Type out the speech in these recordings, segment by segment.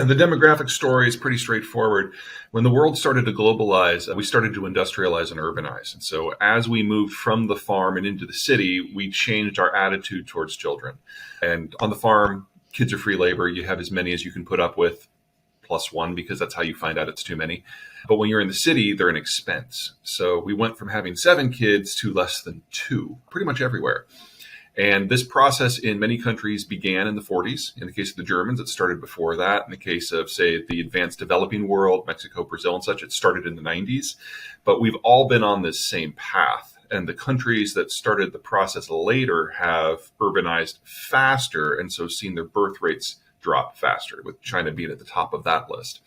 The demographic story is pretty straightforward. When the world started to globalize, we started to industrialize and urbanize. And so as we moved from the farm and into the city, we changed our attitude towards children. And on the farm, kids are free labor. You have as many as you can put up with, plus one, because that's how you find out it's too many. But when you're in the city, they're an expense. So we went from having 7 kids to less than 2, pretty much everywhere. And this process in many countries began in the 40s. In the case of the Germans, it started before that. In the case of, say, the advanced developing world, Mexico, Brazil, and such, it started in the 90s. But we've all been on this same path. And the countries that started the process later have urbanized faster, and so seen their birth rates drop faster, with China being at the top of that list.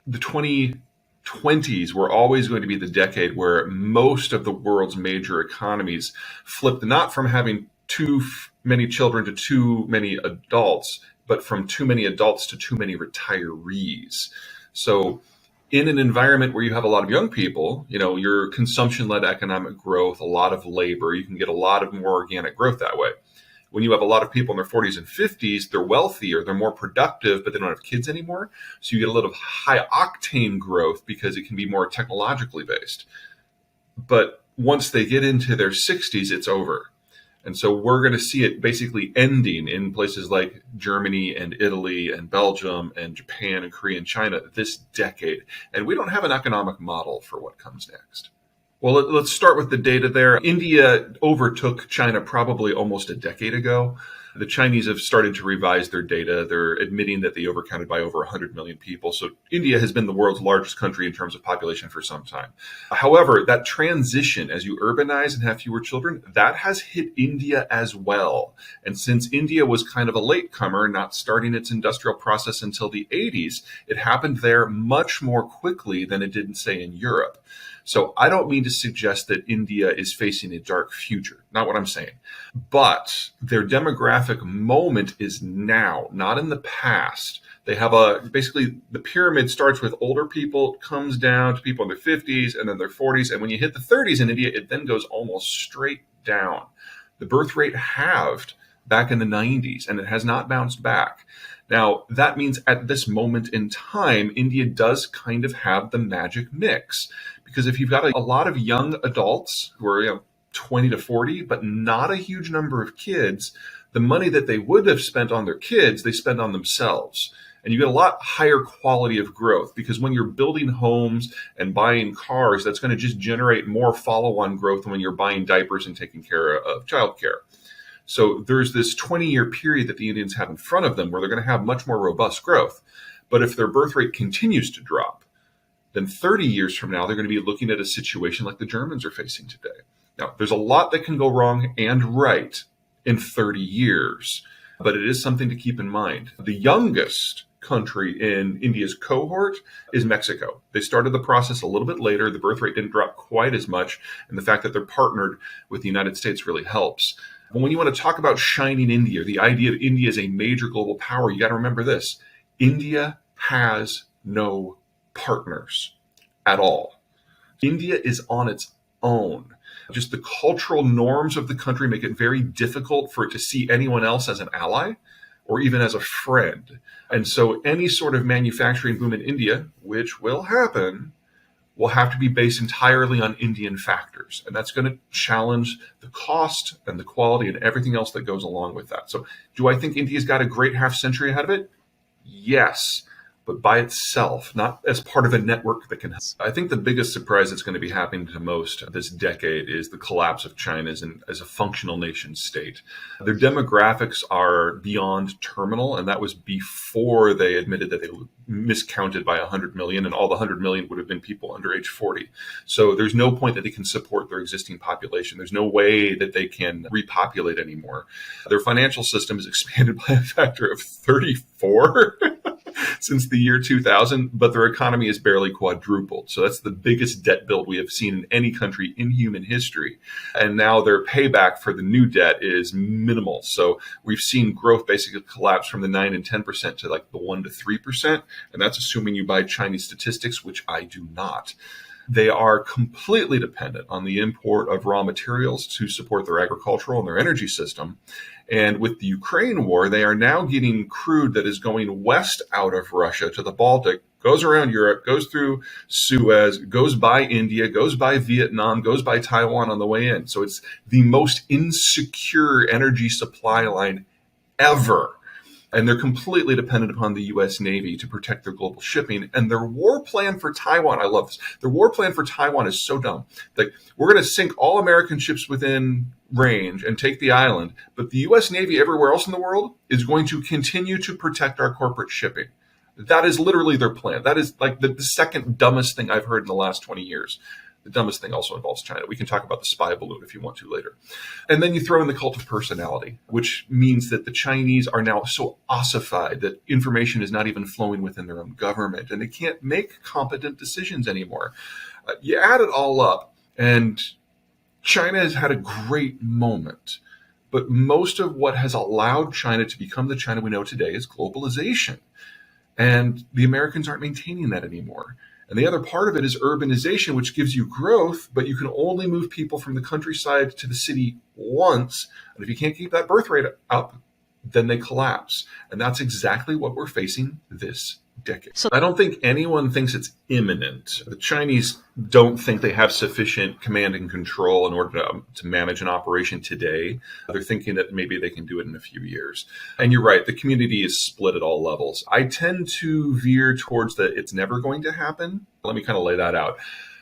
The 2020s were always going to be the decade where most of the world's major economies flipped not from having too many children to too many adults, but from too many adults to too many retirees. So in an environment where you have a lot of young people, your consumption-led economic growth, a lot of labor, you can get a lot of more organic growth that way. When you have a lot of people in their 40s and 50s, they're wealthier, they're more productive, but they don't have kids anymore. So you get a little high octane growth because it can be more technologically based. But once they get into their 60s, it's over. And so we're going to see it basically ending in places like Germany and Italy and Belgium and Japan and Korea and China this decade. And we don't have an economic model for what comes next. Well, let's start with the data there. India overtook China probably almost a decade ago. The Chinese have started to revise their data. They're admitting that they overcounted by over 100 million people. So India has been the world's largest country in terms of population for some time. However, that transition as you urbanize and have fewer children, that has hit India as well. And since India was kind of a latecomer, not starting its industrial process until the 80s, it happened there much more quickly than it did, say, in Europe. So I don't mean to suggest that India is facing a dark future, not what I'm saying, but their demographic moment is now, not in the past. They have basically the pyramid starts with older people, comes down to people in their 50s and then their 40s. And when you hit the 30s in India, it then goes almost straight down. The birth rate halved back in the 90s and it has not bounced back. Now, that means at this moment in time, India does kind of have the magic mix. Because if you've got a lot of young adults who are 20 to 40, but not a huge number of kids, the money that they would have spent on their kids, they spend on themselves. And you get a lot higher quality of growth because when you're building homes and buying cars, that's going to just generate more follow-on growth than when you're buying diapers and taking care of childcare. So there's this 20-year period that the Indians have in front of them where they're going to have much more robust growth. But if their birth rate continues to drop, then 30 years from now, they're going to be looking at a situation like the Germans are facing today. Now, there's a lot that can go wrong and right in 30 years, but it is something to keep in mind. The youngest country in India's cohort is Mexico. They started the process a little bit later. The birth rate didn't drop quite as much, and the fact that they're partnered with the United States really helps. But when you want to talk about shining India, the idea of India as a major global power, you got to remember this. India has no partners at all. India is on its own. Just the cultural norms of the country make it very difficult for it to see anyone else as an ally or even as a friend. And so any sort of manufacturing boom in India, which will happen, will have to be based entirely on Indian factors. And that's going to challenge the cost and the quality and everything else that goes along with that. So do I think India's got a great half century ahead of it? Yes. But by itself, not as part of a network that can help. I think the biggest surprise that's going to be happening to most this decade is the collapse of China as a functional nation state. Their demographics are beyond terminal, and that was before they admitted that they miscounted by 100 million, and all the 100 million would have been people under age 40. So there's no point that they can support their existing population. There's no way that they can repopulate anymore. Their financial system is expanded by a factor of 34. Since the year 2000, but their economy has barely quadrupled. So that's the biggest debt build we have seen in any country in human history. And now their payback for the new debt is minimal. So we've seen growth basically collapse from the 9 and 10% to like the 1 to 3%. And that's assuming you buy Chinese statistics, which I do not. They are completely dependent on the import of raw materials to support their agricultural and their energy system. And with the Ukraine war, they are now getting crude that is going west out of Russia to the Baltic, goes around Europe, goes through Suez, goes by India, goes by Vietnam, goes by Taiwan on the way in. So it's the most insecure energy supply line ever. And they're completely dependent upon the U.S. Navy to protect their global shipping. And their war plan for Taiwan, I love this. Their war plan for Taiwan is so dumb. Like, we're going to sink all American ships within range and take the island, but the U.S. Navy everywhere else in the world is going to continue to protect our corporate shipping. That is literally their plan. That is like the second dumbest thing I've heard in the last 20 years. The dumbest thing also involves China. We can talk about the spy balloon if you want to later. And then you throw in the cult of personality, which means that the Chinese are now so ossified that information is not even flowing within their own government, and they can't make competent decisions anymore. You add it all up, and China has had a great moment. But most of what has allowed China to become the China we know today is globalization. And the Americans aren't maintaining that anymore. And the other part of it is urbanization, which gives you growth, but you can only move people from the countryside to the city once. And if you can't keep that birth rate up, then they collapse. And that's exactly what we're facing this decade. So I don't think anyone thinks it's imminent. The Chinese don't think they have sufficient command and control in order to manage an operation today. They're thinking that maybe they can do it in a few years. And you're right, the community is split at all levels. I tend to veer towards the it's never going to happen. Let me kind of lay that out.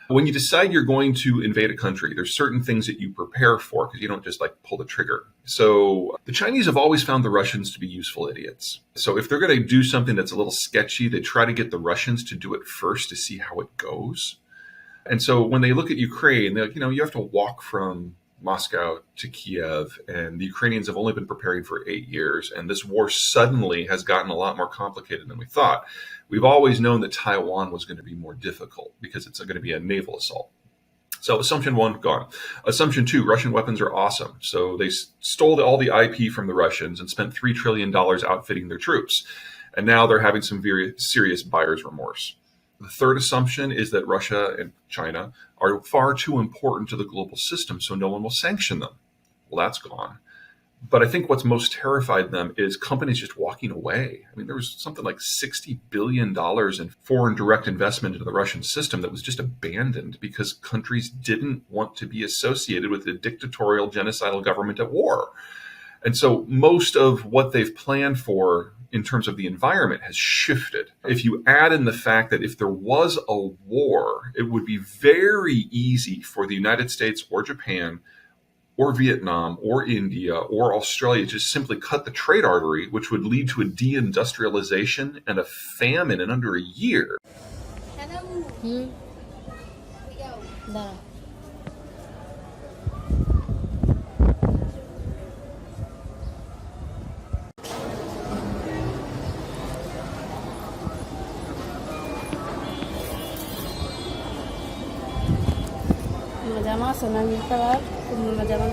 When you decide you're going to invade a country, there's certain things that you prepare for because you don't just like pull the trigger. So the Chinese have always found the Russians to be useful idiots. So if they're going to do something that's a little sketchy, they try to get the Russians to do it first to see how it goes. And so when they look at Ukraine, they're like, you have to walk from Moscow to Kiev, and the Ukrainians have only been preparing for 8 years. And this war suddenly has gotten a lot more complicated than we thought. We've always known that Taiwan was going to be more difficult because it's going to be a naval assault. So assumption one, gone. Assumption two, Russian weapons are awesome. So they stole all the IP from the Russians and spent $3 trillion outfitting their troops. And now they're having some very serious buyer's remorse. The third assumption is that Russia and China are far too important to the global system, so no one will sanction them. Well, that's gone. But I think what's most terrified them is companies just walking away. I mean, there was something like $60 billion in foreign direct investment into the Russian system that was just abandoned because countries didn't want to be associated with a dictatorial, genocidal government at war. And so most of what they've planned for in terms of the environment has shifted. If you add in the fact that if there was a war, it would be very easy for the United States or Japan or Vietnam or India or Australia to simply cut the trade artery, which would lead to a deindustrialization and a famine in under a year. Mama, senang juga lah, mama jangan